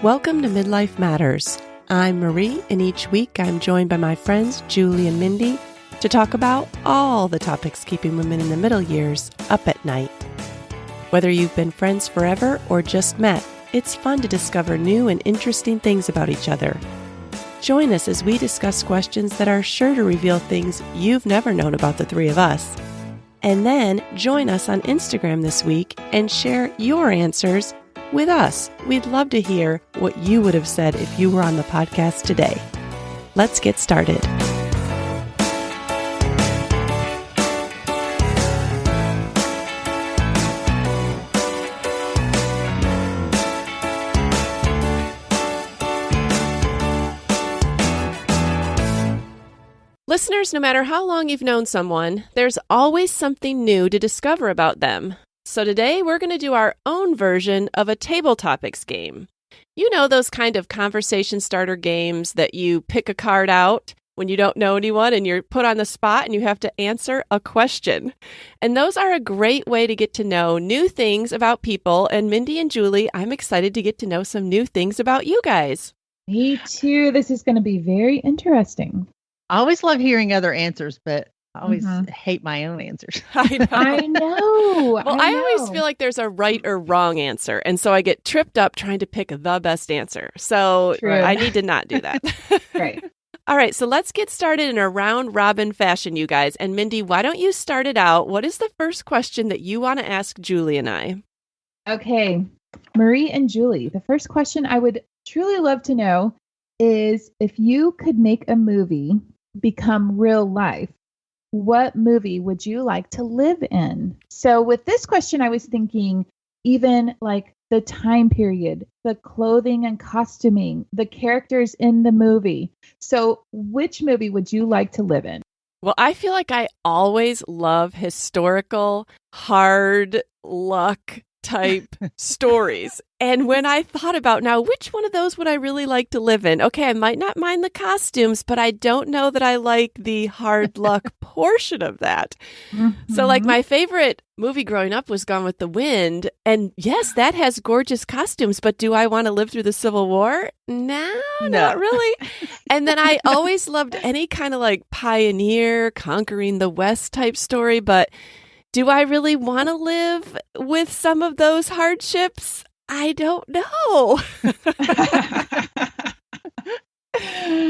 Welcome to Midlife Matters. I'm Marie, and each week I'm joined by my friends Julie and Mindy to talk about all the topics keeping women in the middle years up at night. Whether you've been friends forever or just met, it's fun to discover new and interesting things about each other. Join us as we discuss questions that are sure to reveal things you've never known about the three of us. And then join us on Instagram this week and share your answers with us. We'd love to hear what you would have said if you were on the podcast today. Let's get started. Listeners, no matter how long you've known someone, there's always something new to discover about them. So today we're going to do our own version of a table topics game. You know those kind of conversation starter games that you pick a card out when you don't know anyone and you're put on the spot and you have to answer a question. And those are a great way to get to know new things about people. And Mindy and Julie, I'm excited to get to know some new things about you guys. Me too. This is going to be very interesting. I always love hearing other answers, but I always hate my own answers. I know. Well, I always feel like there's a right or wrong answer. And so I get tripped up trying to pick the best answer. So True. I need to not do that. Right. All right. So let's get started in a round robin fashion, you guys. And Mindy, why don't you start it out? What is the first question that you want to ask Julie and I? Okay. Marie and Julie, the first question I would truly love to know is if you could make a movie become real life, what movie would you like to live in? So with this question, I was thinking even like the time period, the clothing and costuming, the characters in the movie. So which movie would you like to live in? Well, I feel like I always love historical, hard luck type stories. And when I thought about now, which one of those would I really like to live in? Okay, I might not mind the costumes, but I don't know that I like the hard luck portion of that. So like my favorite movie growing up was Gone with the Wind. And yes, that has gorgeous costumes, but do I want to live through the Civil War? No, not really. And then I always loved any kind of like pioneer conquering the West type story, but do I really want to live with some of those hardships? I don't know.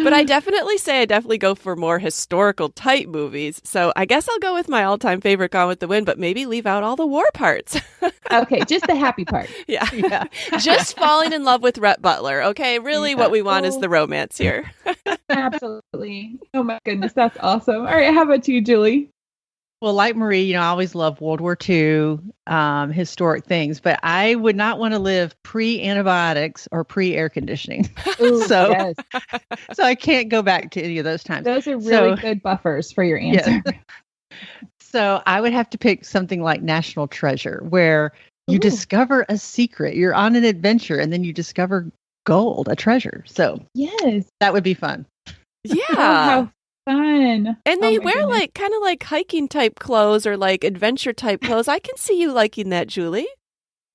But I definitely go for more historical type movies. So I guess I'll go with my all-time favorite, Gone with the Wind, but maybe leave out all the war parts. Okay, just the happy part. Yeah. Just falling in love with Rhett Butler. Okay, really what we want is the romance here. Absolutely. Oh my goodness, that's awesome. All right, how about you, Julie? Well, like Marie, I always love World War II, historic things, but I would not want to live pre-antibiotics or pre-air conditioning. Ooh, so, yes. So I can't go back to any of those times. Those are really good buffers for your answer. Yeah. So I would have to pick something like National Treasure, where you discover a secret. You're on an adventure, and then you discover gold, a treasure. So yes, that would be fun. Yeah. How fun. And they wear like kind of like hiking type clothes or like adventure type clothes. I can see you liking that, Julie.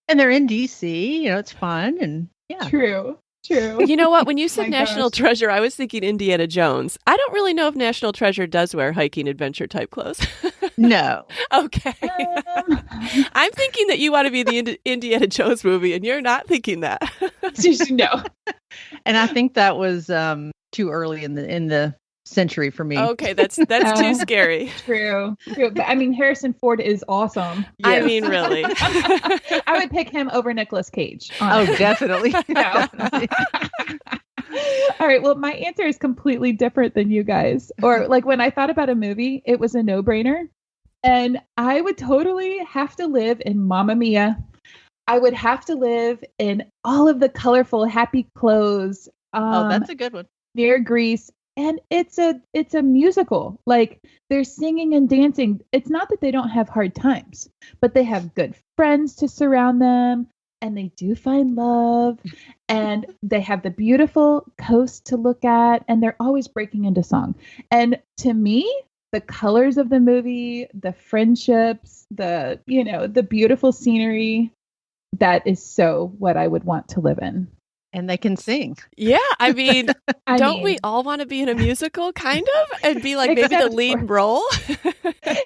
And they're in DC, it's fun and yeah. True. You know what? When you said National Treasure, I was thinking Indiana Jones. I don't really know if National Treasure does wear hiking adventure type clothes. No. Okay. I'm thinking that you want to be the Indiana Jones movie and you're not thinking that. No. And I think that was too early in the century for me. Okay, that's too scary. True. But I mean, Harrison Ford is awesome. Yes. I mean, really. I would pick him over Nicolas Cage. Oh, definitely. Definitely. All right. Well, my answer is completely different than you guys. Or like when I thought about a movie, it was a no-brainer. And I would totally have to live in Mamma Mia. I would have to live in all of the colorful, happy clothes. That's a good one. Near Greece. And it's a musical. Like they're singing and dancing. It's not that they don't have hard times, but they have good friends to surround them. And they do find love. And they have the beautiful coast to look at. And they're always breaking into song. And to me, the colors of the movie, the friendships, the beautiful scenery, that is so what I would want to live in. And they can sing. Yeah, I mean, don't we mean, all want to be in a musical, kind of, and be like maybe the Except lead role?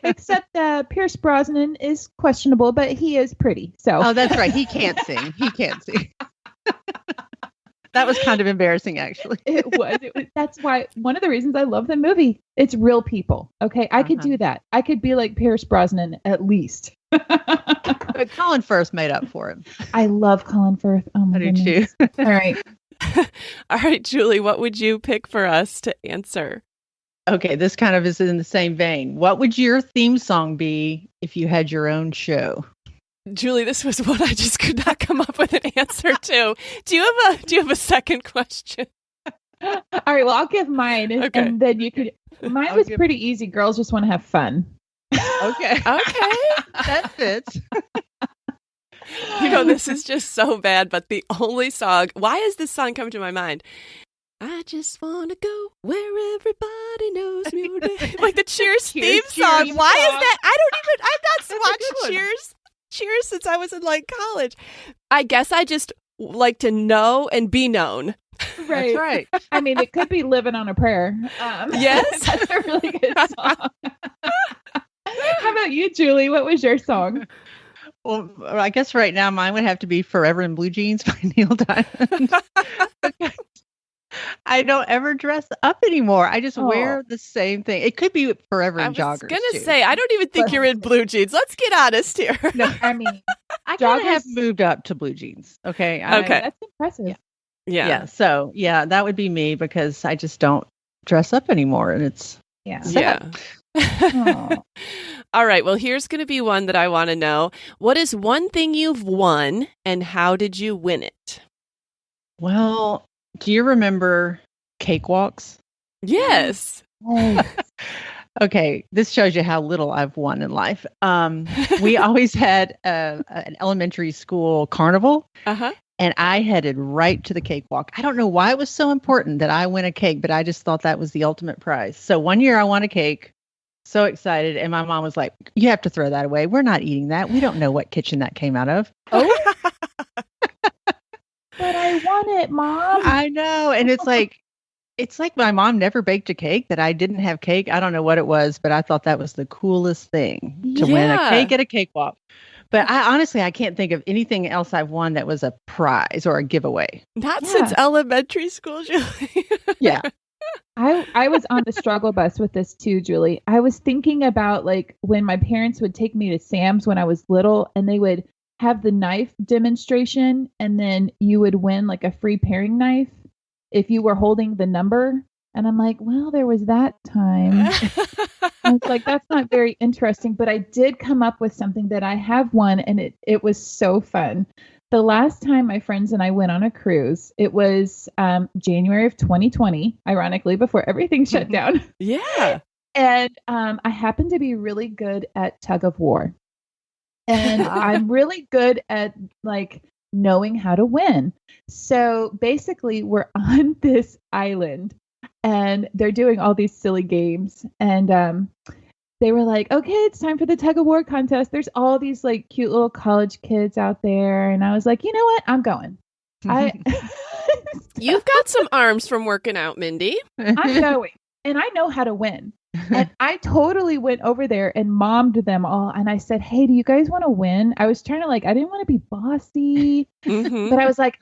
except Pierce Brosnan is questionable, but he is pretty. So Oh, that's right. He can't sing. He can't sing. That was kind of embarrassing, actually. It was. That's why one of the reasons I love the movie. It's real people. Okay, I could do that. I could be like Pierce Brosnan at least. But Colin Firth made up for him. I love Colin Firth. Oh my I do too. goodness. All right. All right, Julie, what would you pick for us to answer? Okay, this kind of is in the same vein. What would your theme song be if you had your own show? Julie, this was one I just could not come up with an answer to. Do you have a second question? All right. Well, I'll give mine, and then you could. Mine was pretty easy. Girls just want to have fun. Okay. Okay. That fits. You know, this is just so bad, but the only song, why is this song coming to my mind? I just want to go where everybody knows me. Like the Cheers theme song. Why is that? I've not watched Cheers since I was in like college. I guess I just like to know and be known. Right. That's right. I mean, it could be Living on a Prayer. Yes. That's a really good song. How about you, Julie? What was your song? Well, I guess right now mine would have to be Forever in Blue Jeans by Neil Diamond. I don't ever dress up anymore. I just wear the same thing. It could be Forever in Joggers. I was going to say, I don't even think you're in blue jeans. Let's get honest here. No, I mean, I kind of have moved up to blue jeans. Okay. Okay. That's impressive. Yeah. So, that would be me because I just don't dress up anymore. And it's sad. Yeah. All right. Well, here's going to be one that I want to know. What is one thing you've won and how did you win it? Well, do you remember cakewalks? Yes. Okay, this shows you how little I've won in life. We always had an elementary school carnival, and I headed right to the cakewalk. I don't know why it was so important that I win a cake, but I just thought that was the ultimate prize. So one year I won a cake, so excited, and my mom was like, "You have to throw that away. We're not eating that. We don't know what kitchen that came out of." Oh. But I want it, Mom. I know. And it's like my mom never baked a cake that I didn't have cake. I don't know what it was, but I thought that was the coolest thing to win a cake at a cakewalk. But I can't think of anything else I've won that was a prize or a giveaway. Not since elementary school, Julie. Yeah. I was on the struggle bus with this too, Julie. I was thinking about like when my parents would take me to Sam's when I was little and they would have the knife demonstration and then you would win like a free paring knife if you were holding the number. And I'm like, well, there was that time. I was like, that's not very interesting. But I did come up with something that I have won and it was so fun. The last time my friends and I went on a cruise, it was January of 2020, ironically, before everything shut down. Yeah. And I happened to be really good at tug of war. And I'm really good at like knowing how to win. So basically we're on this island and they're doing all these silly games. And they were like, okay, it's time for the tug of war contest. There's all these like cute little college kids out there. And I was like, you know what? I'm going. You've got some arms from working out, Mindy. I'm going. And I know how to win. And I totally went over there and mommed them all. And I said, hey, do you guys want to win? I was trying to I didn't want to be bossy, but I was like,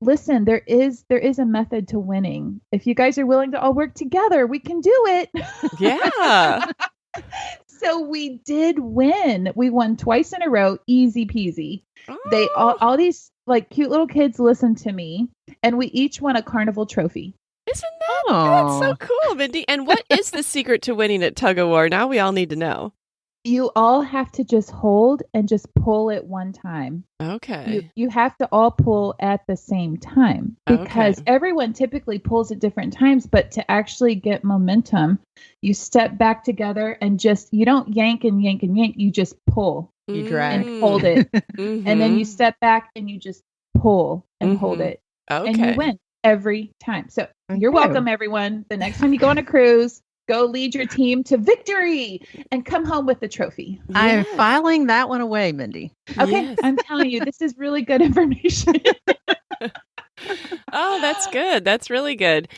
listen, there is a method to winning. If you guys are willing to all work together, we can do it. Yeah. So we did win. We won twice in a row, easy peasy. Oh. They all these like cute little kids listened to me and we each won a carnival trophy. Isn't that's so cool, Mindy? And what is the secret to winning at tug of war? Now we all need to know. You all have to just hold and just pull it one time. Okay. You have to all pull at the same time because everyone typically pulls at different times, but to actually get momentum, you step back together and you don't yank and yank and yank. You just pull. You drag. And hold it. And then you step back and you just pull and hold it. Okay. And you win every time. So you're welcome, everyone. The next time you go on a cruise, go lead your team to victory and come home with the trophy. Yes. I am filing that one away, Mindy. Okay. Yes. I'm telling you, this is really good information. Oh, that's good. That's really good.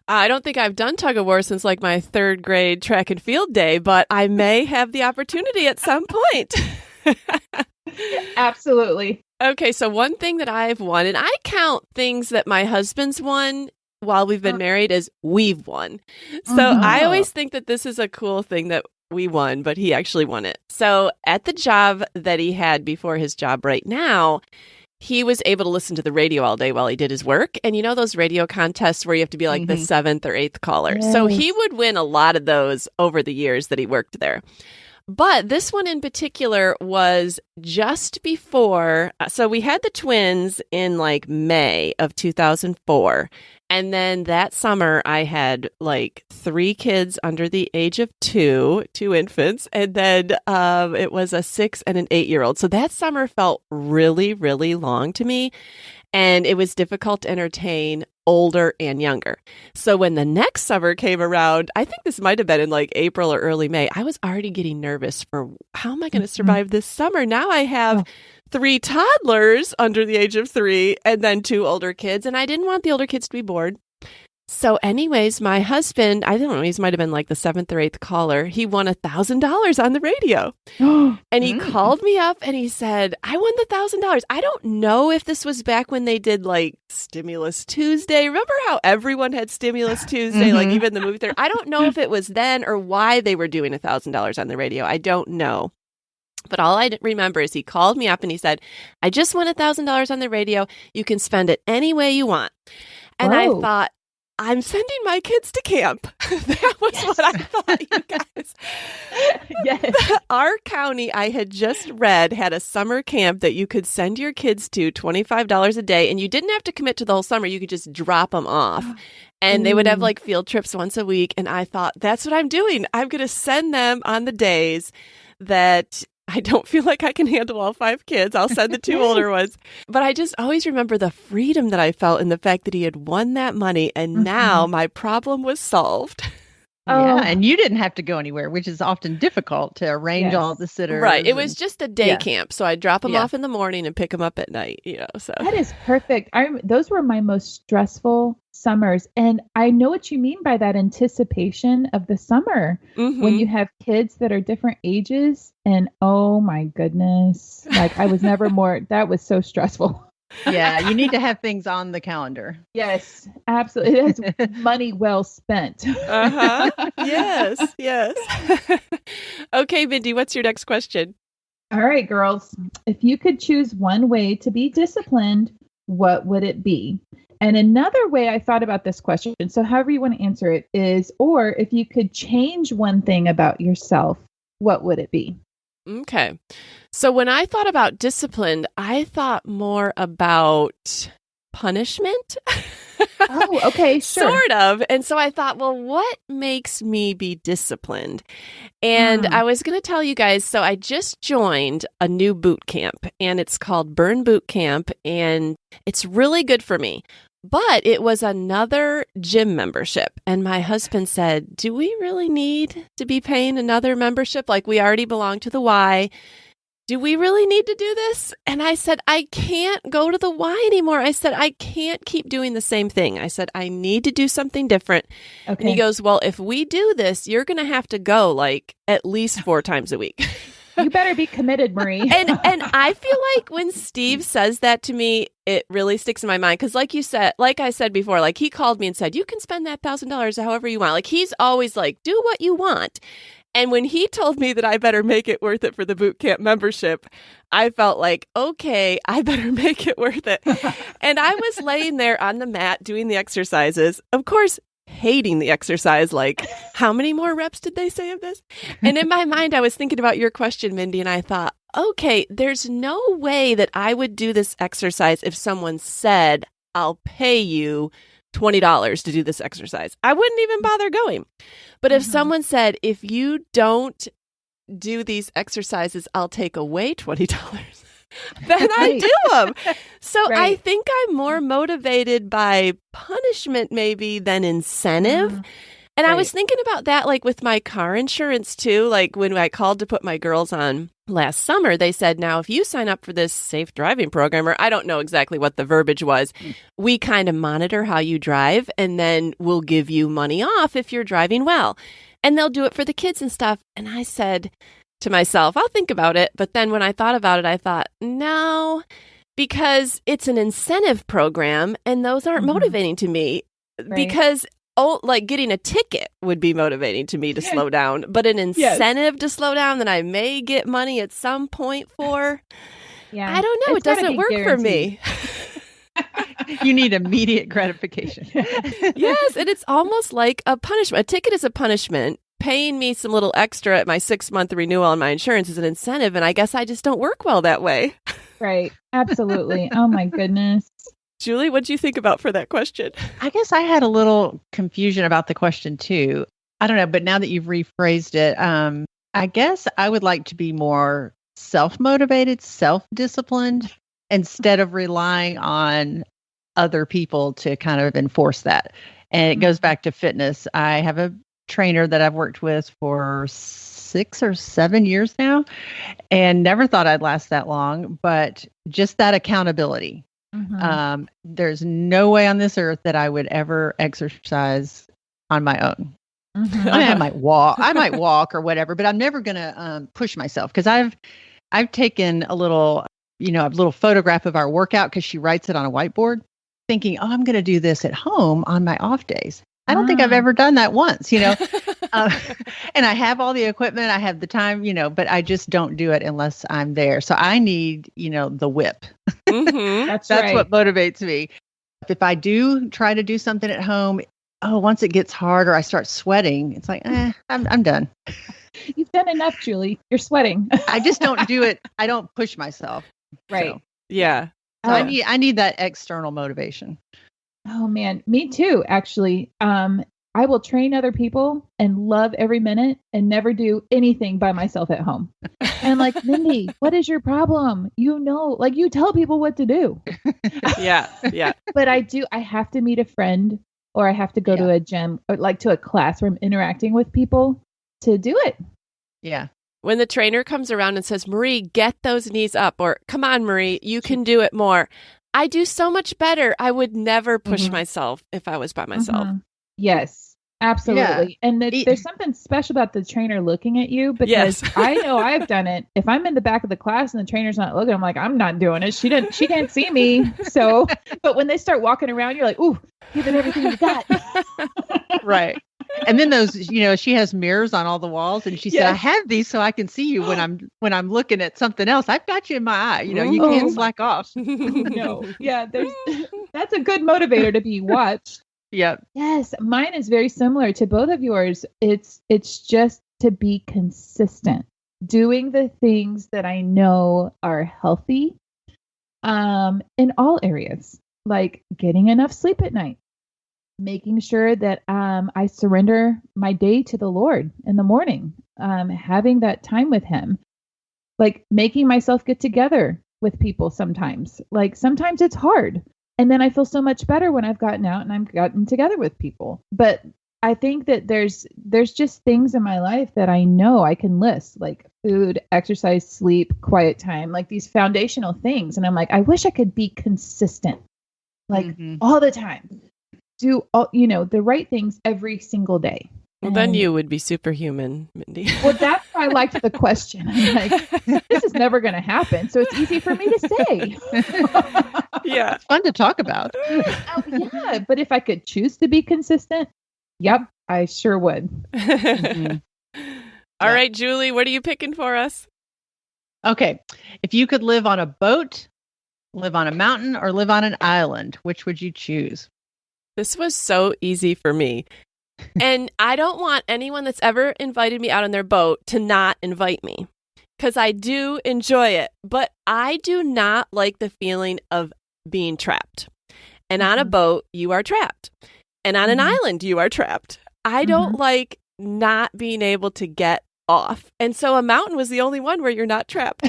I don't think I've done tug of war since like my third grade track and field day, but I may have the opportunity at some point. Absolutely. Okay, so one thing that I've won, and I count things that my husband's won while we've been married as we've won. So I always think that this is a cool thing that we won, but he actually won it. So at the job that he had before his job right now, he was able to listen to the radio all day while he did his work. And you know those radio contests where you have to be like the seventh or eighth caller? Yes. So he would win a lot of those over the years that he worked there. But this one in particular was just before. So we had the twins in like May of 2004. And then that summer, I had like 3 kids under the age of 2 infants. And then it was a 6 and an 8-year-old. So that summer felt really, really long to me. And it was difficult to entertain older and younger. So when the next summer came around, I think this might have been in like April or early May, I was already getting nervous for how am I going to survive this summer? Now I have 3 toddlers under the age of 3 and then 2 older kids. And I didn't want the older kids to be bored. So anyways, my husband, I don't know, he might have been like the 7th or 8th caller. He won $1,000 on the radio. And he called me up and he said, I won the $1,000. I don't know if this was back when they did like Stimulus Tuesday. Remember how everyone had Stimulus Tuesday, like even the movie theater? I don't know if it was then or why they were doing $1,000 on the radio. I don't know. But all I remember is he called me up and he said, I just won $1,000 on the radio. You can spend it any way you want. And I thought, I'm sending my kids to camp. That was what I thought, you guys. Yes. Our county, I had just read, had a summer camp that you could send your kids to $25 a day. And you didn't have to commit to the whole summer. You could just drop them off. And they would have like field trips once a week. And I thought, that's what I'm doing. I'm going to send them on the days that I don't feel like I can handle all 5 kids. I'll send the 2 older ones. But I just always remember the freedom that I felt in the fact that he had won that money. And now my problem was solved. Yeah, and you didn't have to go anywhere, which is often difficult to arrange all the sitters. Right. It was just a day camp. So I'd drop them off in the morning and pick them up at night, you know. So that is perfect. Those were my most stressful summers. And I know what you mean by that anticipation of the summer when you have kids that are different ages. And oh my goodness, like I was never more, that was so stressful. Yeah, you need to have things on the calendar. Yes, absolutely. It is money well spent. Yes. Okay, Mindy, what's your next question? All right, girls. If you could choose one way to be disciplined, what would it be? And another way I thought about this question, so however you want to answer it is, or if you could change one thing about yourself, what would it be? Okay. So when I thought about discipline, I thought more about punishment. Oh, okay, sure. Sort of. And so I thought, well, what makes me be disciplined? And I was going to tell you guys, so I just joined a new boot camp and it's called Burn Boot Camp and it's really good for me. But it was another gym membership. And my husband said, do we really need to be paying another membership? Like we already belong to the Y. Do we really need to do this? And I said, I can't go to the Y anymore. I said, I can't keep doing the same thing. I said, I need to do something different. Okay. And he goes, well, if we do this, you're going to have to go like at least 4 times a week. You better be committed, Marie. and I feel like when Steve says that to me, it really sticks in my mind. Because like you said, like I said before, like he called me and said, you can spend that $1,000 however you want. Like he's always like, do what you want. And when he told me that I better make it worth it for the boot camp membership, I felt like, okay, I better make it worth it. And I was laying there on the mat doing the exercises. Of course, hating the exercise, like, how many more reps did they say of this? And in my mind, I was thinking about your question, Mindy, and I thought, okay, there's no way that I would do this exercise if someone said, I'll pay you $20 to do this exercise. I wouldn't even bother going. But if someone said, if you don't do these exercises, I'll take away $20. Then I do them. So I think I'm more motivated by punishment maybe than incentive. And I was thinking about that, like with my car insurance too. Like when I called to put my girls on last summer, they said, now, if you sign up for this safe driving program, or I don't know exactly what the verbiage was, we kind of monitor how you drive and then we'll give you money off if you're driving well. And they'll do it for the kids and stuff. And I said to myself, I'll think about it. But then when I thought about it, I thought, no, because it's an incentive program and those aren't motivating to me because like getting a ticket would be motivating to me to slow down, but an incentive to slow down that I may get money at some point for, I don't know. It doesn't work for me. You need immediate gratification. Yes. And it's almost like a punishment. A ticket is a punishment. Paying me some little extra at my 6-month renewal on my insurance is an incentive. And I guess I just don't work well that way. Right. Absolutely. Oh my goodness. Julie, what do you think about for that question? I guess I had a little confusion about the question too. I don't know, but now that you've rephrased it, I guess I would like to be more self-motivated, self-disciplined, instead of relying on other people to kind of enforce that. And it goes back to fitness. I have a trainer that I've worked with for 6 or 7 years now and never thought I'd last that long, but just that accountability. There's no way on this earth that I would ever exercise on my own. I mean, I might walk or whatever, but I'm never going to push myself because I've taken a little photograph of our workout because she writes it on a whiteboard thinking, oh, I'm going to do this at home on my off days. I don't think I've ever done that once, and I have all the equipment, I have the time, but I just don't do it unless I'm there. So I need, the whip. That's right. What motivates me. If I do try to do something at home, once it gets hard or I start sweating, it's like, I'm done. You've done enough, Julie. You're sweating. I just don't do it. I don't push myself. Right. So. Yeah. So I need that external motivation. Oh man, me too, actually. I will train other people and love every minute and never do anything by myself at home. And I'm like, Mindy, what is your problem? You tell people what to do. Yeah. But I have to meet a friend or I have to go to a gym or like to a class where I'm interacting with people to do it. Yeah. When the trainer comes around and says, Marie, get those knees up, or come on, Marie, you can do it more. I do so much better. I would never push myself if I was by myself. Yes, absolutely. Yeah. And there's something special about the trainer looking at you because I know I've done it. If I'm in the back of the class and the trainer's not looking, I'm like, I'm not doing it. She can't see me. So, but when they start walking around, you're like, ooh, give it everything you got. Right. And then those, she has mirrors on all the walls, and she said, "I have these so I can see you when I'm looking at something else. I've got you in my eye. You can't slack off." No, that's a good motivator to be watched. Yep. Yes, mine is very similar to both of yours. It's just to be consistent, doing the things that I know are healthy, in all areas, like getting enough sleep at night. Making sure that I surrender my day to the Lord in the morning, having that time with him, like making myself get together with people sometimes. Like sometimes it's hard. And then I feel so much better when I've gotten out and I've gotten together with people. But I think that there's just things in my life that I know I can list, like food, exercise, sleep, quiet time, like these foundational things. And I'm like, I wish I could be consistent, like all the time. Do all, the right things every single day. Well, then you would be superhuman, Mindy. Well, that's why I liked the question. I'm like, this is never going to happen. So it's easy for me to say. Yeah. It's fun to talk about. Yeah. But if I could choose to be consistent, yep, I sure would. All right, Julie, what are you picking for us? Okay. If you could live on a boat, live on a mountain, or live on an island, which would you choose? This was so easy for me. And I don't want anyone that's ever invited me out on their boat to not invite me, because I do enjoy it. But I do not like the feeling of being trapped. And on a boat, you are trapped. And on an island, you are trapped. I don't like not being able to get off. And so a mountain was the only one where you're not trapped.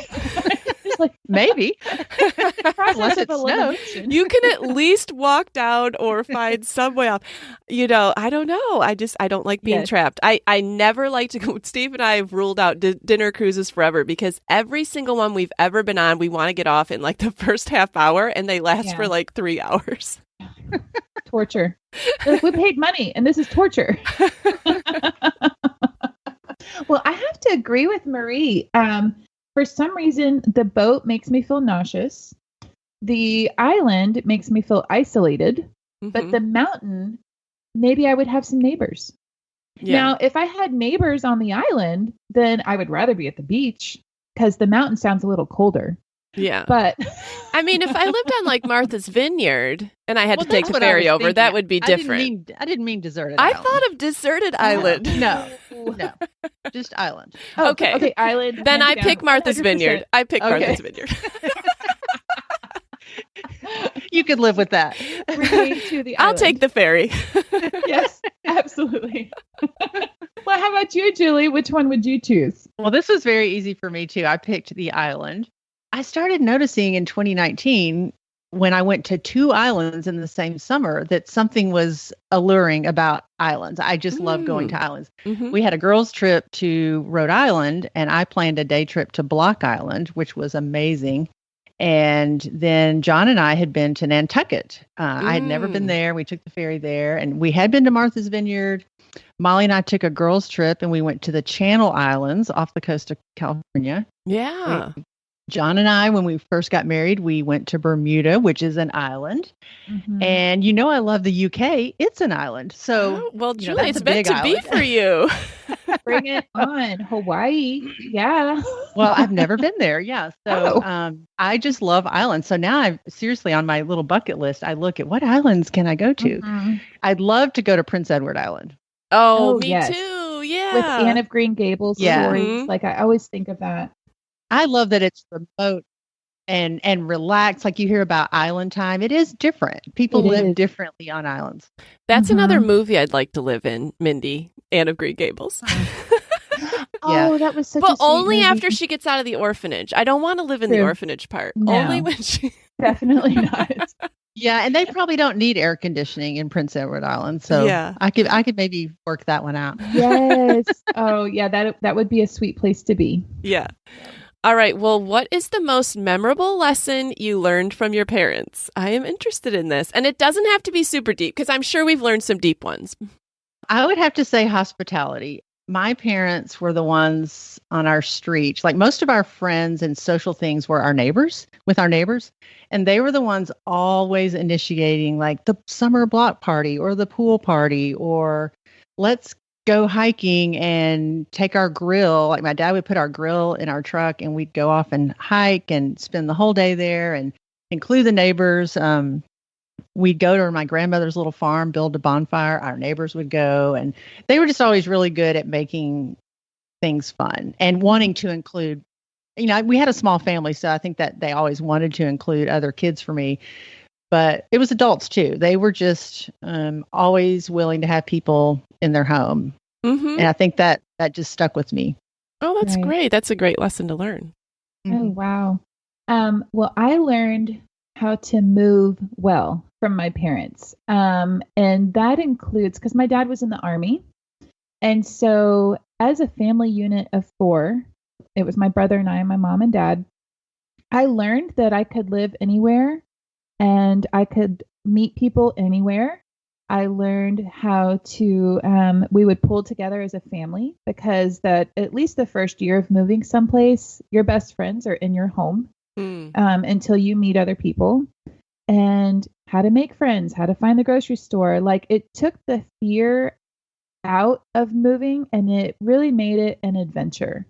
like Maybe. process it of snows. elimination. You can at least walk down or find some way off. I don't know. I don't like being trapped. I never like to go. Steve and I have ruled out dinner cruises forever because every single one we've ever been on, we want to get off in like the first half hour and they last for like 3 hours. Torture. Like, we paid money and this is torture. Well, I have to agree with Marie. For some reason, the boat makes me feel nauseous. The island makes me feel isolated. But the mountain, maybe I would have some neighbors. Yeah. Now, if I had neighbors on the island, then I would rather be at the beach because the mountain sounds a little colder. Yeah. But I mean, if I lived on like Martha's Vineyard and I had to take the ferry over, thinking. That would be different. I didn't mean deserted I island. thought of deserted island. No. Just island. Okay, island. Then I pick Martha's 100%. Vineyard. I pick Martha's Vineyard. You could live with that. I'll take the ferry. Yes, absolutely. Well, how about you, Julie? Which one would you choose? Well, this was very easy for me too. I picked the island. I started noticing in 2019 when I went to 2 islands in the same summer that something was alluring about islands. I just love going to islands. We had a girls' trip to Rhode Island, and I planned a day trip to Block Island, which was amazing. And then John and I had been to Nantucket. I had never been there. We took the ferry there, and we had been to Martha's Vineyard. Molly and I took a girls' trip, and we went to the Channel Islands off the coast of California. Yeah. John and I, when we first got married, we went to Bermuda, which is an island. And I love the UK. It's an island. So, Julie, it's meant to be for you. Bring it on. Hawaii. Yeah. Well, I've never been there. Yeah. So I just love islands. So now I'm seriously on my little bucket list. I look at what islands can I go to? I'd love to go to Prince Edward Island. Oh, me too. Yeah. With Anne of Green Gables stories. Like, I always think of that. I love that it's remote and relaxed. Like you hear about island time. It is different. People live differently on islands. That's another movie I'd like to live in, Mindy, Anne of Green Gables. Oh, that was such a But sweet only movie. after she gets out of the orphanage. I don't want to live in the orphanage part. No. Only when she... Definitely not. Yeah, and they probably don't need air conditioning in Prince Edward Island. So I could maybe work that one out. Yes. Oh, yeah, that would be a sweet place to be. Yeah. All right. Well, what is the most memorable lesson you learned from your parents? I am interested in this. And it doesn't have to be super deep because I'm sure we've learned some deep ones. I would have to say hospitality. My parents were the ones on our street. Like most of our friends and social things were our neighbors. And they were the ones always initiating like the summer block party or the pool party or let's go hiking and take our grill. Like my dad would put our grill in our truck and we'd go off and hike and spend the whole day there and include the neighbors. We'd go to my grandmother's little farm, build a bonfire. Our neighbors would go, and they were just always really good at making things fun and wanting to include, we had a small family, so I think that they always wanted to include other kids for me, but it was adults too. They were just always willing to have people in their home. And I think that just stuck with me. Oh, that's great. That's a great lesson to learn. Oh, wow. Well, I learned how to move well from my parents. And that includes, because my dad was in the Army. And so as a family unit of 4, it was my brother and I, my mom and dad, I learned that I could live anywhere and I could meet people anywhere. I learned how to, we would pull together as a family because that at least the first year of moving someplace, your best friends are in your home until you meet other people, and how to make friends, how to find the grocery store. Like it took the fear out of moving and it really made it an adventure.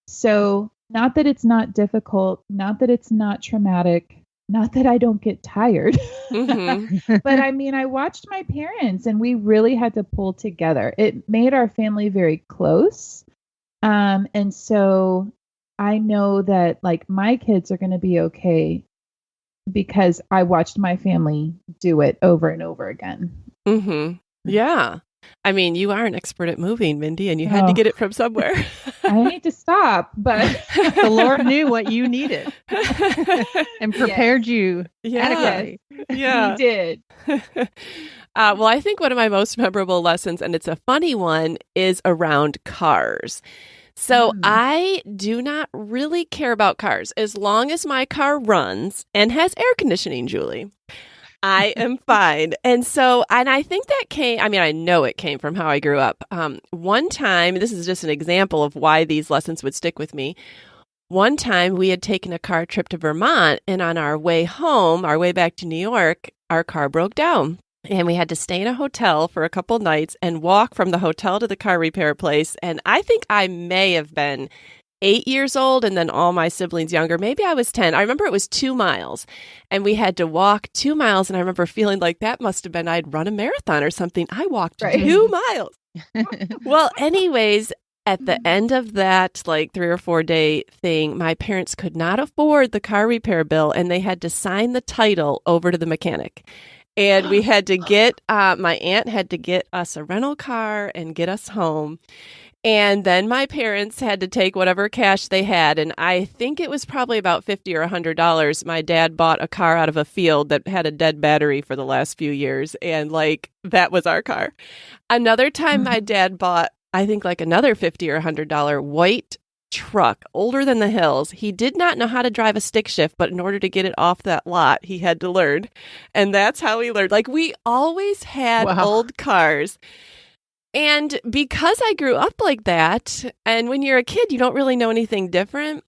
So not that it's not difficult, not that it's not traumatic, not that I don't get tired, but I mean, I watched my parents and we really had to pull together. It made our family very close. And so I know that like my kids are going to be okay because I watched my family do it over and over again. Yeah. I mean, you are an expert at moving, Mindy, and you had to get it from somewhere. I need to stop, but the Lord knew what you needed and prepared you adequately. Yeah, He did. Well, I think one of my most memorable lessons, and it's a funny one, is around cars. So I do not really care about cars. As long as my car runs and has air conditioning, Julie, I am fine. And I think that I know it came from how I grew up. One time, this is just an example of why these lessons would stick with me. One time we had taken a car trip to Vermont, and on our way home, our way back to New York, our car broke down. And we had to stay in a hotel for a couple nights and walk from the hotel to the car repair place. And I think I may have been 8 years old, and then all my siblings younger. Maybe I was 10. I remember it was 2 miles, and we had to walk 2 miles. And I remember feeling like that must have been I'd run a marathon or something. I walked 2 miles. Well, anyways, at the end of that 3 or 4 day thing, my parents could not afford the car repair bill, and they had to sign the title over to the mechanic. And we had to get, my aunt had to get us a rental car and get us home. And then my parents had to take whatever cash they had. And I think it was probably about $50 or $100. My dad bought a car out of a field that had a dead battery for the last few years. And that was our car. Another time my dad bought, I think another $50 or $100 white truck, older than the hills. He did not know how to drive a stick shift, but in order to get it off that lot, he had to learn. And that's how he learned. We always had old cars. And because I grew up like that, and when you're a kid, you don't really know anything different.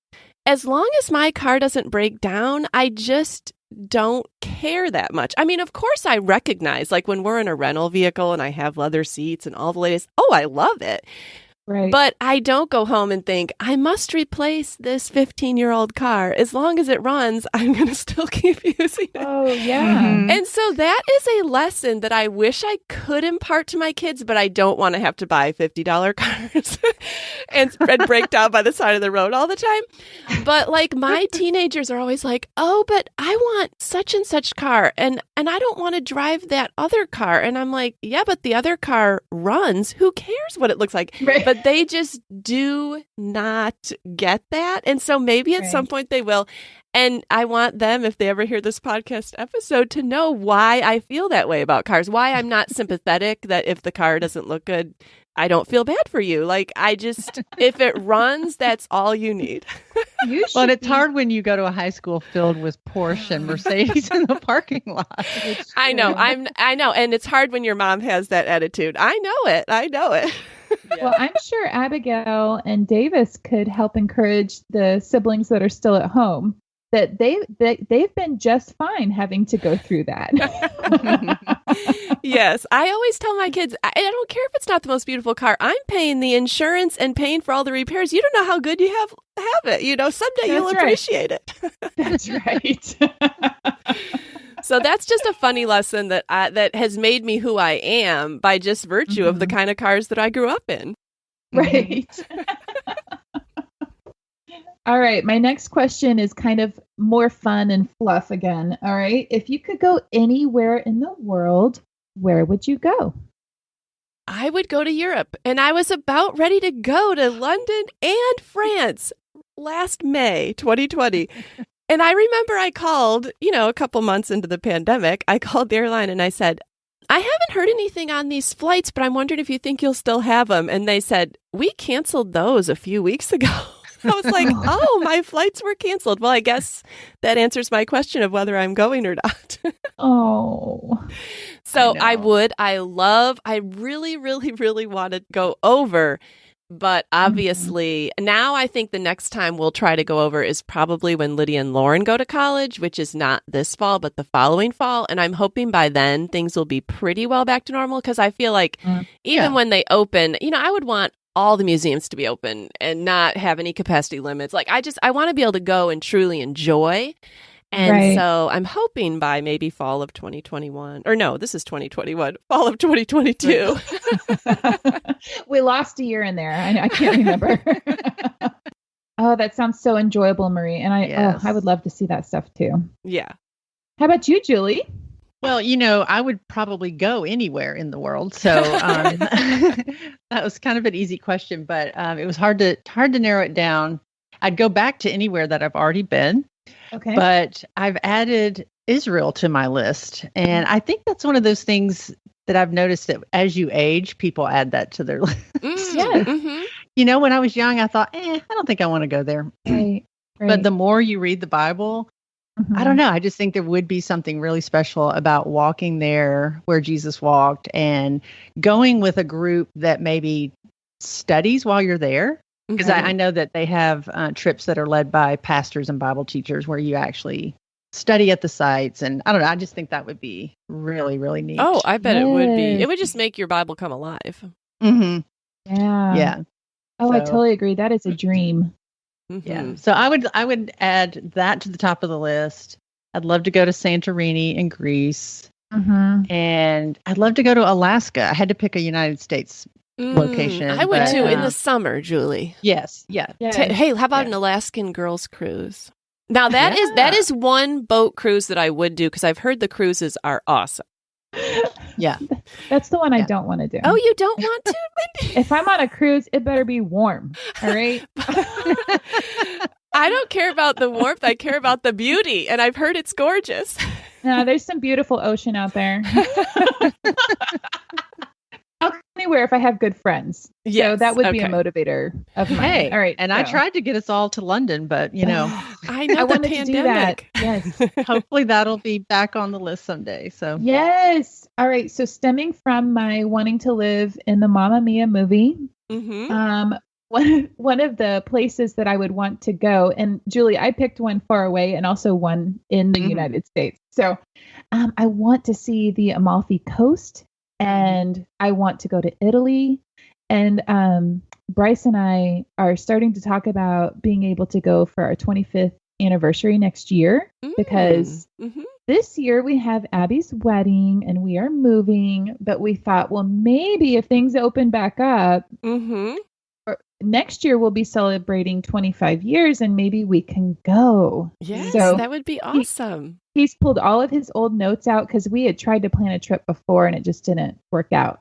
As long as my car doesn't break down, I just don't care that much. I mean, of course, I recognize, when we're in a rental vehicle and I have leather seats and all the latest, I love it. Right. But I don't go home and think, I must replace this 15-year-old car. As long as it runs, I'm going to still keep using it. Oh, yeah. Mm-hmm. And so that is a lesson that I wish I could impart to my kids, but I don't want to have to buy $50 cars and break down by the side of the road all the time. But my teenagers are always like, oh, but I want such and such car. And I don't want to drive that other car. And I'm like, yeah, but the other car runs. Who cares what it looks like? Right. But they just do not get that. And so maybe at some point they will. And I want them, if they ever hear this podcast episode, to know why I feel that way about cars, why I'm not sympathetic that if the car doesn't look good, I don't feel bad for you. If it runs, that's all you need. Well, it's hard when you go to a high school filled with Porsche and Mercedes in the parking lot. I know. I know. And it's hard when your mom has that attitude. I know it. Yeah. Well, I'm sure Abigail and Davis could help encourage the siblings that are still at home that they've been just fine having to go through that. Yes. I always tell my kids, I don't care if it's not the most beautiful car. I'm paying the insurance and paying for all the repairs. You don't know how good you have it. Someday you'll appreciate it. That's right. So that's just a funny lesson that has made me who I am by just virtue of the kind of cars that I grew up in. Right. All right. My next question is kind of more fun and fluff again. All right. If you could go anywhere in the world, where would you go? I would go to Europe. And I was about ready to go to London and France last May 2020. And I remember I called, a couple months into the pandemic, I called the airline and I said, I haven't heard anything on these flights, but I'm wondering if you think you'll still have them. And they said, we canceled those a few weeks ago. I was like, oh, my flights were canceled. Well, I guess that answers my question of whether I'm going or not. Oh. So I really, really, really want to go over. But obviously, now I think the next time we'll try to go over is probably when Lydia and Lauren go to college, which is not this fall, but the following fall. And I'm hoping by then things will be pretty well back to normal because I feel like even when they open, I would want all the museums to be open and not have any capacity limits. I want to be able to go and truly enjoy. And so I'm hoping by maybe fall of 2021, or no, this is 2021, fall of 2022. We lost a year in there. I can't remember. Oh, that sounds so enjoyable, Marie. And I would love to see that stuff too. Yeah. How about you, Julie? Well, I would probably go anywhere in the world. So that was kind of an easy question, but it was hard to narrow it down. I'd go back to anywhere that I've already been. Okay. But I've added Israel to my list. And I think that's one of those things that I've noticed that as you age, people add that to their list. Yes. Mm-hmm. When I was young, I thought, I don't think I want to go there. Right. But the more you read the Bible, I don't know. I just think there would be something really special about walking there where Jesus walked and going with a group that maybe studies while you're there. Because I know that they have trips that are led by pastors and Bible teachers where you actually study at the sites. And I don't know. I just think that would be really, really neat. Oh, I bet it would be. It would just make your Bible come alive. Mm-hmm. Yeah. Yeah. Oh, I totally agree. That is a dream. Mm-hmm. Yeah. So I would add that to the top of the list. I'd love to go to Santorini in Greece. And I'd love to go to Alaska. I had to pick a United States location. I would too in the summer, Julie. Yes. Yeah. Hey, how about an Alaskan girls cruise? Now that is one boat cruise that I would do because I've heard the cruises are awesome. Yeah. That's the one I don't want to do. Oh, you don't want to, Mindy? If I'm on a cruise, it better be warm. All right. I don't care about the warmth. I care about the beauty. And I've heard it's gorgeous. No, there's some beautiful ocean out there. I'll go anywhere if I have good friends. Yes, so that would be a motivator of mine. Hey, all right. And I tried to get us all to London, but I know I the wanted pandemic. to do that. Yes. Hopefully that'll be back on the list someday. So yes. All right. So stemming from my wanting to live in the Mamma Mia movie, one of the places that I would want to go, and Julie, I picked one far away and also one in the United States. So I want to see the Amalfi Coast. And I want to go to Italy. And Bryce and I are starting to talk about being able to go for our 25th anniversary next year because this year we have Abby's wedding and we are moving. But we thought, well, maybe if things open back up, next year we'll be celebrating 25 years and maybe we can go. Yes, so that would be awesome. He's pulled all of his old notes out because we had tried to plan a trip before and it just didn't work out.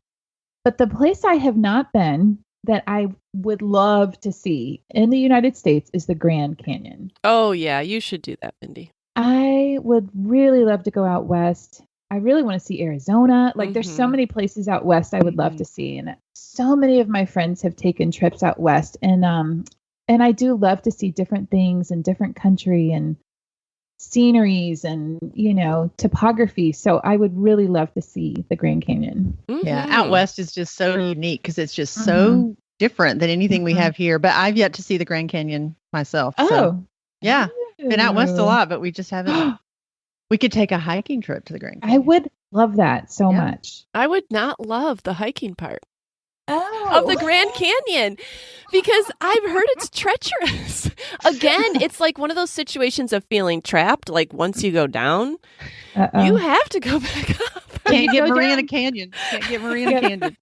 But the place I have not been that I would love to see in the United States is the Grand Canyon. Oh, yeah, you should do that, Mindy. I would really love to go out west. I really want to see Arizona. Like there's so many places out west I would love to see. And so many of my friends have taken trips out west. And I do love to see different things in different country and sceneries and, topography. So I would really love to see the Grand Canyon. Yeah. Out west is just so unique because it's just so different than anything we have here. But I've yet to see the Grand Canyon myself. Oh, so, yeah. Been out west a lot, but we just haven't. We could take a hiking trip to the Grand Canyon. I would love that so much. I would not love the hiking part of the Grand Canyon because I've heard it's treacherous. Again, it's like one of those situations of feeling trapped. Like once you go down, you have to go back up. Can't get Marina Canyon. Can't get Marina Canyon.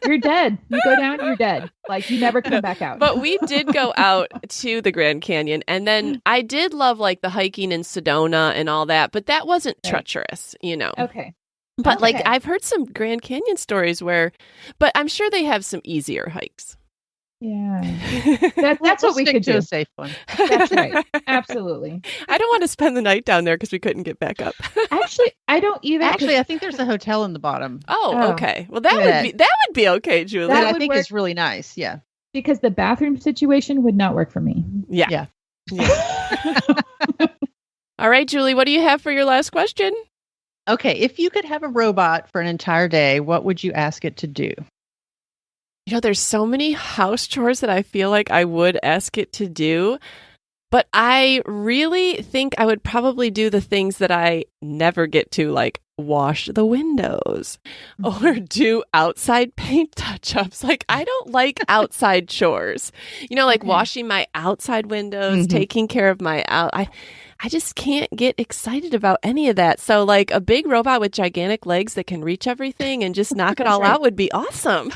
You're dead. You go down, you're dead. Like you never come back out. But we did go out to the Grand Canyon. And then I did love like the hiking in Sedona and all that. But that wasn't treacherous, Okay. But like I've heard some Grand Canyon stories but I'm sure they have some easier hikes. Yeah. That's what we could do. A safe one. That's right. Absolutely. I don't want to spend the night down there because we couldn't get back up. Actually, I don't either. Actually, I think there's a hotel in the bottom. Oh, okay. Well, that would be okay, Julie. That I think is really nice. Yeah. Because the bathroom situation would not work for me. Yeah. All right, Julie, what do you have for your last question? Okay, if you could have a robot for an entire day, what would you ask it to do? There's so many house chores that I feel like I would ask it to do, but I really think I would probably do the things that I never get to, like wash the windows or do outside paint touch-ups. Like I don't like outside chores, like washing my outside windows, taking care of my I just can't get excited about any of that. So like a big robot with gigantic legs that can reach everything and just knock it all out would be awesome.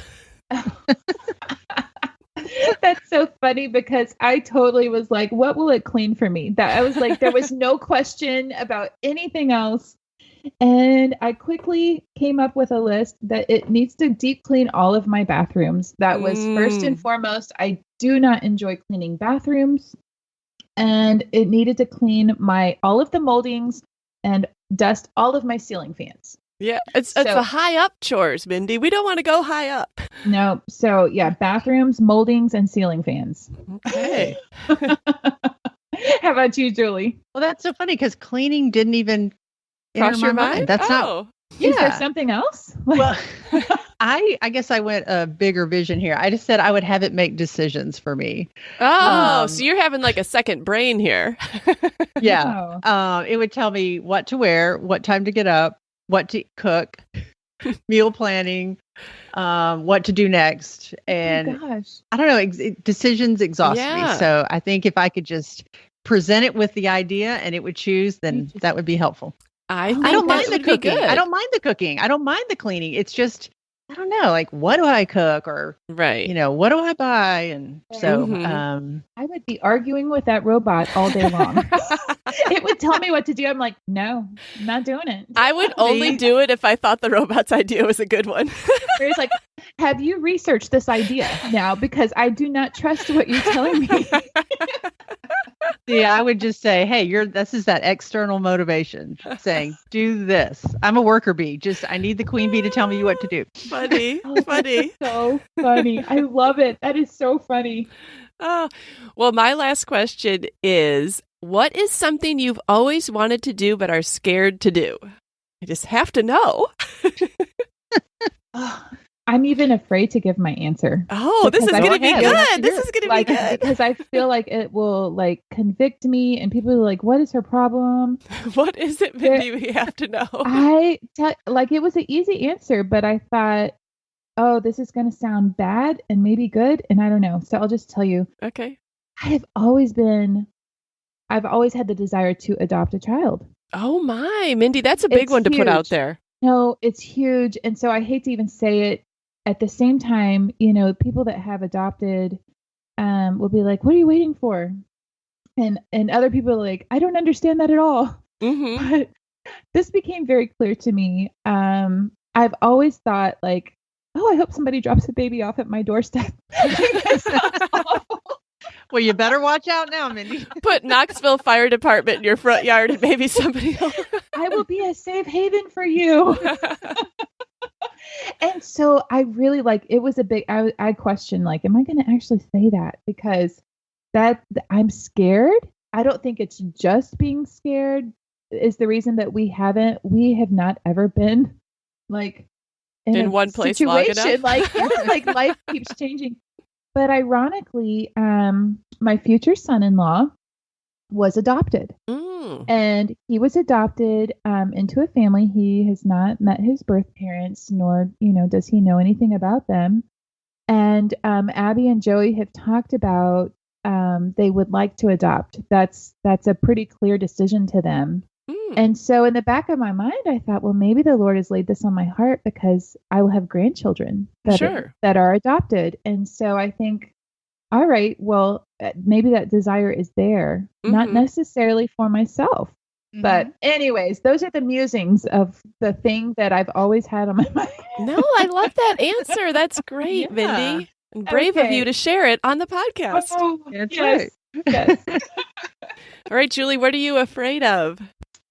That's so funny because I totally was like, what will it clean for me? That I was like, there was no question about anything else. And I quickly came up with a list that it needs to deep clean all of my bathrooms. That was first and foremost. I do not enjoy cleaning bathrooms. And it needed to clean all of the moldings and dust all of my ceiling fans. Yeah, it's a high up chores, Mindy. We don't want to go high up. No. So yeah, bathrooms, moldings, and ceiling fans. Okay. How about you, Julie? Well, that's so funny because cleaning didn't even cross your mind. That's not. Yeah. Is there something else? Well, I guess I went a bigger vision here. I just said I would have it make decisions for me. Oh, so you're having like a second brain here. Yeah. Oh. It would tell me what to wear, what time to get up, what to cook, meal planning, what to do next. And I don't know, decisions exhaust me. So I think if I could just present it with the idea and it would choose, then that would be helpful. I don't mind the cooking. I don't mind the cooking. I don't mind the cleaning. It's just, I don't know, like, what do I cook or, what do I buy? And so I would be arguing with that robot all day long. It would tell me what to do. I'm like, no, I'm not doing it. I would only do it if I thought the robot's idea was a good one. It's like, have you researched this idea now? Because I do not trust what you're telling me. Yeah, I would just say, hey, this is that external motivation saying, do this. I'm a worker bee. I need the queen bee to tell me what to do. Funny. So funny. I love it. That is so funny. Oh, well, my last question is, what is something you've always wanted to do but are scared to do? I just have to know. I'm even afraid to give my answer. Oh, this is going to be good. This is going to be good. Because I feel like it will convict me and people are like, what is her problem? What is it, Mindy? We have to know. It was an easy answer, but I thought, oh, this is going to sound bad and maybe good. And I don't know. So I'll just tell you. Okay. I've always had the desire to adopt a child. Oh my, Mindy, that's a big one to put out there. No, it's huge. And so I hate to even say it. At the same time, people that have adopted will be like, what are you waiting for? And other people are like, I don't understand that at all. Mm-hmm. But this became very clear to me. I've always thought like, oh, I hope somebody drops a baby off at my doorstep. That sounds awful. Well, you better watch out now, Mindy. Put Knoxville Fire Department in your front yard and maybe somebody else. I will be a safe haven for you. And so I really it was a big, I questioned, am I going to actually say that? Because I'm scared. I don't think it's just being scared is the reason that we have not ever been in one place situation. long enough. Life keeps changing. But ironically, my future son-in-law was adopted. And he was adopted into a family. He has not met his birth parents, nor, does he know anything about them. And Abby and Joey have talked about they would like to adopt. That's a pretty clear decision to them. And so in the back of my mind, I thought, well, maybe the Lord has laid this on my heart because I will have grandchildren that are adopted. And so I think, all right, well, maybe that desire is there, not necessarily for myself. But anyways, those are the musings of the thing that I've always had on my mind. No, I love that answer. That's great, Mindy. And brave of you to share it on the podcast. Oh, that's right. Yes. All right, Julie, what are you afraid of?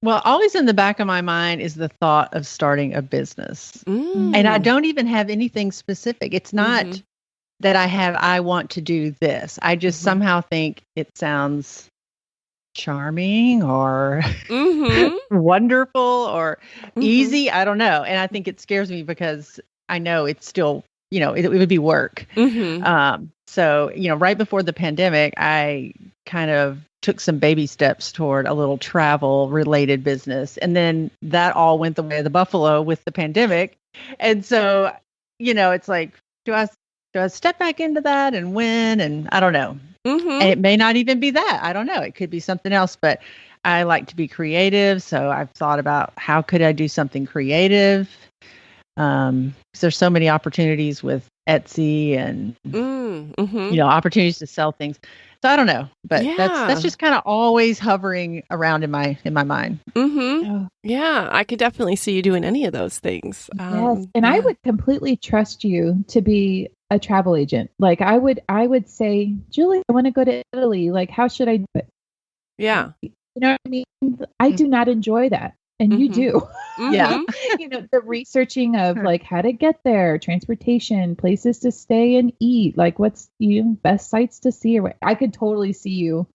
Well, always in the back of my mind is the thought of starting a business. And I don't even have anything specific. It's not that I want to do this. I just somehow think it sounds charming or wonderful or easy. I don't know. And I think it scares me because I know it's still, it would be work. So, right before the pandemic, I kind of took some baby steps toward a little travel related business. And then that all went the way of the buffalo with the pandemic. And so, it's like, do I step back into that and win? And I don't know. And it may not even be that. I don't know. It could be something else, but I like to be creative. So I've thought about how could I do something creative? Because there's so many opportunities with Etsy and opportunities to sell things. So I don't know, but that's just kind of always hovering around in my mind. Yeah, I could definitely see you doing any of those things. Yes, and I would completely trust you to be a travel agent. Like I would say, Julie, I want to go to Italy. Like, how should I do it? Yeah. You know what I mean? I do not enjoy that. And you do. Yeah. The researching of like how to get there, transportation, places to stay and eat, like what's best sites to see. Or I could totally see you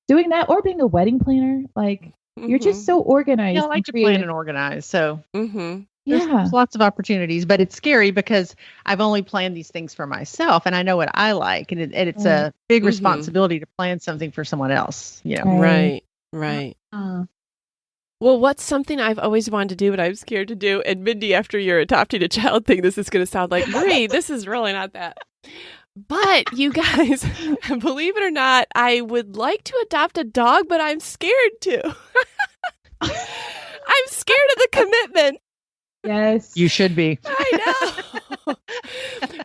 doing that, or being a wedding planner. Like you're just so organized. Yeah, I like to plan and organize. So there's lots of opportunities, but it's scary because I've only planned these things for myself and I know what I like. And it's a big responsibility to plan something for someone else. Right. Well, what's something I've always wanted to do, but I'm scared to do? And Mindy, after your adopting a child thing, this is going to sound like, Marie, this is really not that. But you guys, believe it or not, I would like to adopt a dog, but I'm scared to. I'm scared of the commitment. Yes. You should be. I know.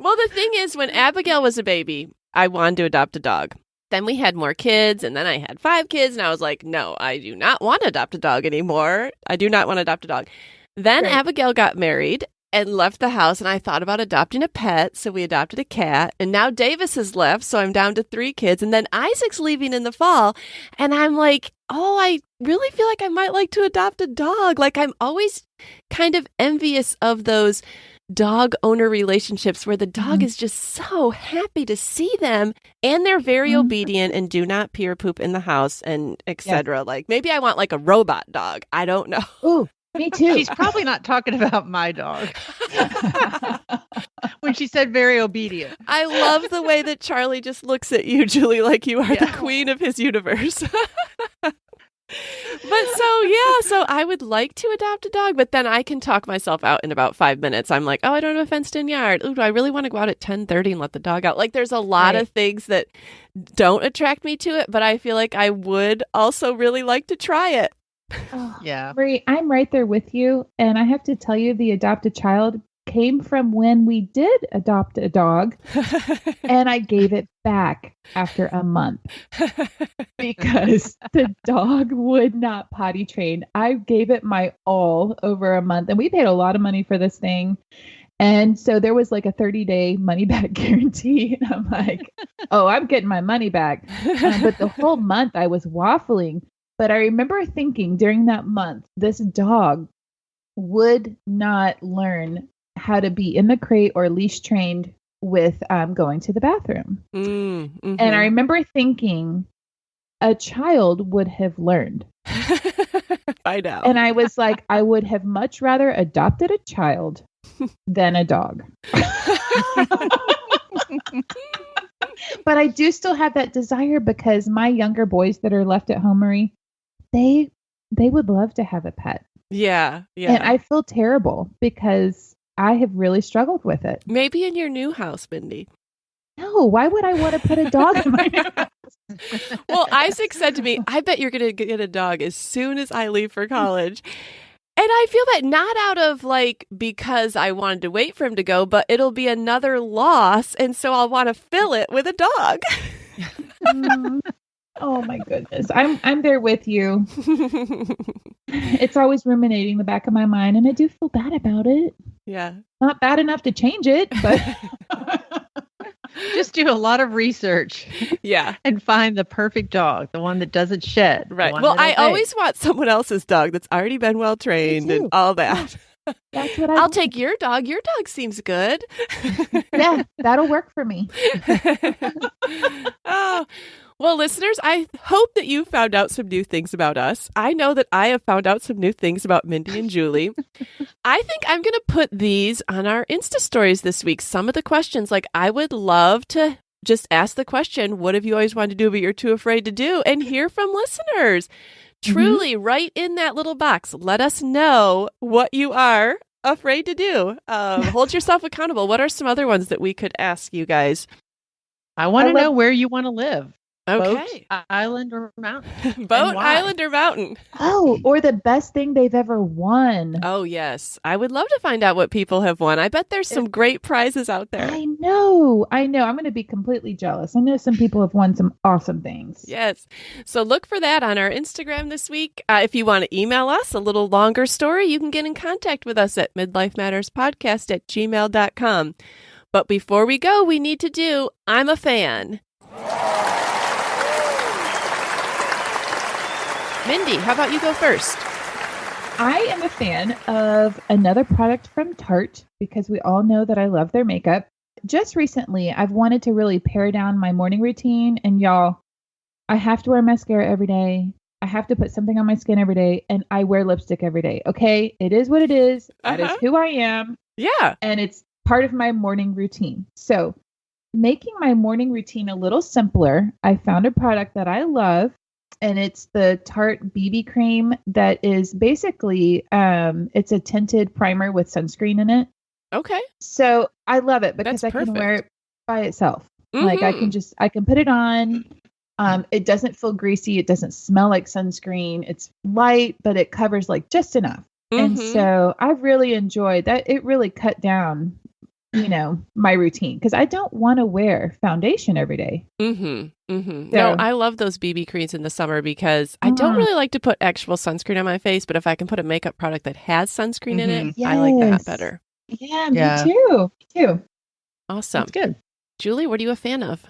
Well, the thing is, when Abigail was a baby, I wanted to adopt a dog. Then we had more kids, and then I had 5 kids, and I was like, no, I do not want to adopt a dog anymore. I do not want to adopt a dog. Then Abigail got married and left the house, and I thought about adopting a pet, so we adopted a cat, and now Davis has left, so I'm down to 3 kids, and then Isaac's leaving in the fall, and I'm like, oh, I really feel like I might like to adopt a dog. Like, I'm always kind of envious of those dog owner relationships where the dog is just so happy to see them, and they're very obedient and do not pee or poop in the house, and etc. Like, maybe I want like a robot dog. I don't know. Ooh, me too. She's probably not talking about my dog when she said very obedient. I love the way that Charlie just looks at you, Julie, like you are the queen of his universe. But so I would like to adopt a dog, but then I can talk myself out in about 5 minutes. I'm like, oh, I don't have a fenced-in yard. Ooh, do I really want to go out at 10:30 and let the dog out? Like, there's a lot of things that don't attract me to it, but I feel like I would also really like to try it. Oh, yeah, Marie, I'm right there with you, and I have to tell you, the adopt a child came from when we did adopt a dog, and I gave it back after a month because the dog would not potty train. I gave it my all over a month, and we paid a lot of money for this thing. And so there was like a 30-day money back guarantee. And I'm like, oh, I'm getting my money back. But the whole month I was waffling. But I remember thinking during that month, this dog would not learn how to be in the crate or leash trained with going to the bathroom. And I remember thinking a child would have learned. I know. And I was like, I would have much rather adopted a child than a dog. But I do still have that desire because my younger boys that are left at home, Marie, they would love to have a pet. Yeah. And I feel terrible because I have really struggled with it. Maybe in your new house, Mindy. No, why would I want to put a dog in my new house? Well, Isaac said to me, I bet you're going to get a dog as soon as I leave for college. And I feel that not out of like, because I wanted to wait for him to go, but it'll be another loss. And so I'll want to fill it with a dog. Oh my goodness. I'm there with you. It's always ruminating the back of my mind, and I do feel bad about it. Yeah. Not bad enough to change it, but just do a lot of research. Yeah. And find the perfect dog, the one that doesn't shed. Right. Well, I always want someone else's dog that's already been well trained and all that. That's what I'll take your dog. Your dog seems good. Yeah, that'll work for me. Oh. Well, listeners, I hope that you found out some new things about us. I know that I have found out some new things about Mindy and Julie. I think I'm going to put these on our Insta stories this week. Some of the questions, like I would love to just ask the question, what have you always wanted to do but you're too afraid to do? And hear from listeners. Truly, right in that little box, let us know what you are afraid to do. Hold yourself accountable. What are some other ones that we could ask you guys? I want to know where you want to live. Okay. Boat, island, or mountain. Boat, island, or mountain. Oh, or the best thing they've ever won. Oh, yes. I would love to find out what people have won. I bet there's some great prizes out there. I know. I'm going to be completely jealous. I know some people have won some awesome things. Yes. So look for that on our Instagram this week. If you want to email us a little longer story, you can get in contact with us at midlifematterspodcast@gmail.com. But before we go, we need to do I'm a Fan. Mindy, how about you go first? I am a fan of another product from Tarte because we all know that I love their makeup. Just recently, I've wanted to really pare down my morning routine. And y'all, I have to wear mascara every day. I have to put something on my skin every day. And I wear lipstick every day. Okay? It is what it is. That is who I am. Yeah. And it's part of my morning routine. So making my morning routine a little simpler, I found a product that I love. And it's the Tarte Bb Cream that is basically, it's a tinted primer with sunscreen in it. Okay. So I love it because That's I can wear perfect. it by itself. Like I can put it on. It doesn't feel greasy. It doesn't smell like sunscreen. It's light, but it covers like just enough. And so I really enjoyed that. It really cut down, my routine because I don't want to wear foundation every day. So, No, I love those BB creams in the summer because I don't really like to put actual sunscreen on my face, but if I can put a makeup product that has sunscreen in it, I like that better. Yeah, me too. Me too. Awesome. That's good. Julie, what are you a fan of?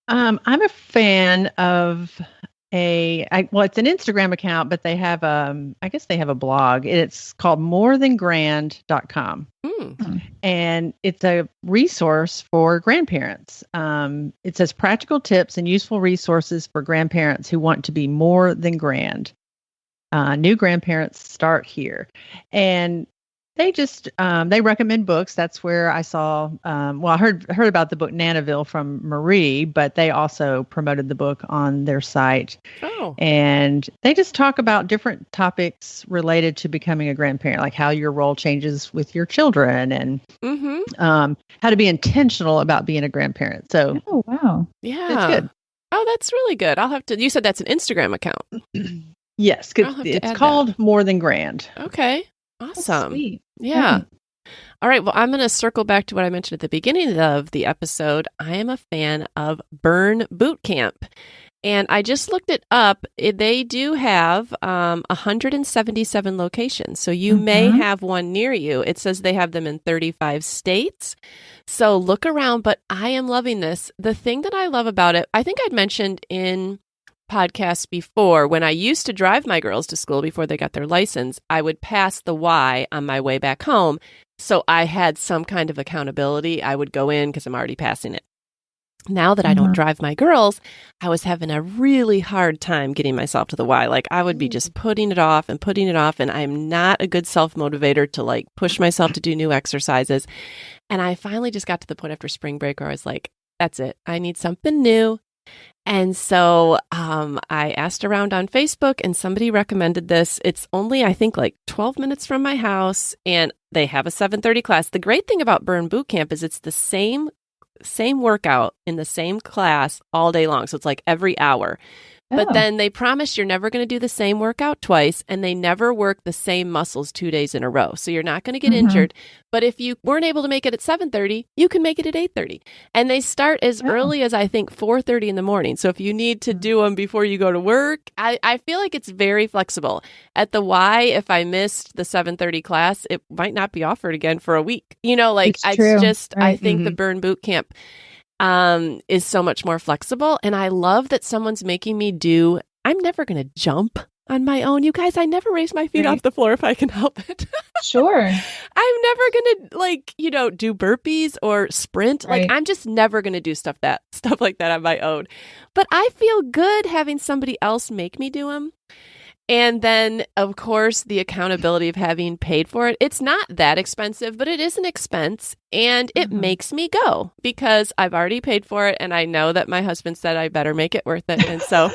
I'm a fan of it's an Instagram account, but they have I guess they have a blog. It's called morethangrand.com. And it's a resource for grandparents. It says practical tips and useful resources for grandparents who want to be more than grand. New grandparents start here. And they just they recommend books. That's where I saw. I heard about the book Nanaville from Marie, but they also promoted the book on their site. Oh, and they just talk about different topics related to becoming a grandparent, like how your role changes with your children, and how to be intentional about being a grandparent. So, oh wow, yeah, it's good. Oh, that's really good. I'll have to. You said that's an Instagram account. Yes, it's called More Than Grand. Okay. Awesome. Sweet. Yeah. All right. Well, I'm going to circle back to what I mentioned at the beginning of the episode. I am a fan of Burn Boot Camp. And I just looked it up. They do have 177 locations. So you may have one near you. It says they have them in 35 states. So look around. But I am loving this. The thing that I love about it, I think I'd mentioned in podcasts before, when I used to drive my girls to school before they got their license, I would pass the Y on my way back home. So I had some kind of accountability. I would go in because I'm already passing it. Now that I don't drive my girls, I was having a really hard time getting myself to the Y. Like I would be just putting it off. And I'm not a good self-motivator to like push myself to do new exercises. And I finally just got to the point after spring break where I was like, that's it. I need something new. And so I asked around on Facebook and somebody recommended this. It's only, I think, like 12 minutes from my house and they have a 7:30 class. The great thing about Burn Boot Camp is it's the same workout in the same class all day long. So it's like every hour. But then they promise you're never going to do the same workout twice, and they never work the same muscles 2 days in a row. So you're not going to get injured. But if you weren't able to make it at 7:30, you can make it at 8:30. And they start as early as I think 4:30 in the morning. So if you need to do them before you go to work, I feel like it's very flexible. At the Y, if I missed the 7:30 class, it might not be offered again for a week. I think the Burn Boot Camp is so much more flexible. And I love that someone's making me I'm never going to jump on my own. You guys, I never raise my feet off the floor if I can help it. Sure. I'm never going to do burpees or sprint. Right. Like I'm just never going to do stuff like that on my own. But I feel good having somebody else make me do them. And then, of course, the accountability of having paid for it. It's not that expensive, but it is an expense. And it makes me go because I've already paid for it. And I know that my husband said I better make it worth it. And so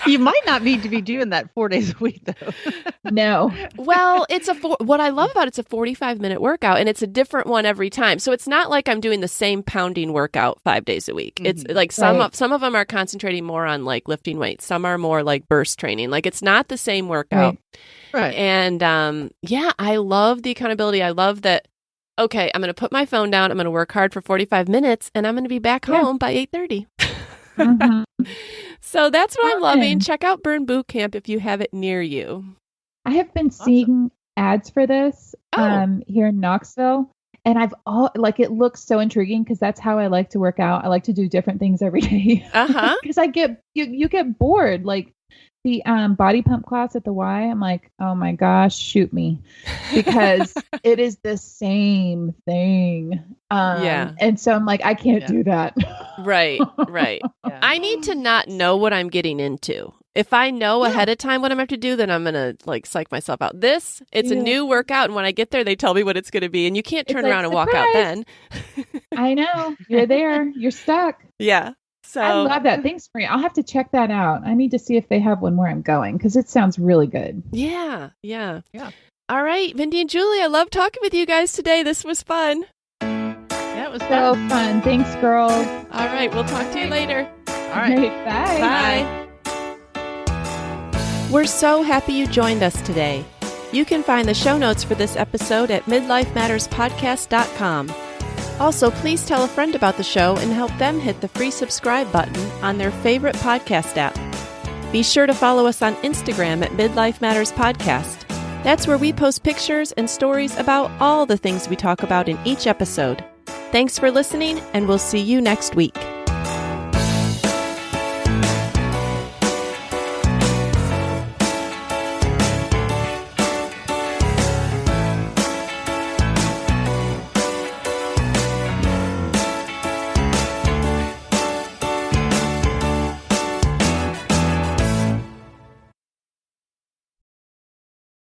You might not need to be doing that 4 days a week, though. No. Well, what I love about it's a 45-minute workout, and it's a different one every time. So it's not like I'm doing the same pounding workout 5 days a week. It's like some of them are concentrating more on like lifting weights. Some are more like burst training. Like it's not the same workout. Right. And I love the accountability. I love that. Okay, I'm going to put my phone down. I'm going to work hard for 45 minutes, and I'm going to be back home by 8:30. So that's what I'm loving. Check out Burn Boot Camp if you have it near you. I have been seeing ads for this here in Knoxville, and it looks so intriguing because that's how I like to work out. I like to do different things every day. Because you get bored. Like the body pump class at the Y, I'm like, oh my gosh, shoot me, because it is the same thing. And so I'm like, I can't do that. Right. Yeah. I need to not know what I'm getting into. If I know ahead of time what I'm going to have to do, then I'm going to like psych myself out. It's a new workout. And when I get there, they tell me what it's going to be. And you can't turn around and walk out then. I know. You're there. You're stuck. Yeah. So I love that. Thanks, Maria. I'll have to check that out. I need to see if they have one where I'm going because it sounds really good. Yeah. All right, Mindy and Julie, I love talking with you guys today. This was fun. That was so fun. Thanks, girls. All right, we'll talk to you later. All right. Bye. We're so happy you joined us today. You can find the show notes for this episode at midlifematterspodcast.com. Also, please tell a friend about the show and help them hit the free subscribe button on their favorite podcast app. Be sure to follow us on Instagram at Midlife Matters Podcast. That's where we post pictures and stories about all the things we talk about in each episode. Thanks for listening, and we'll see you next week.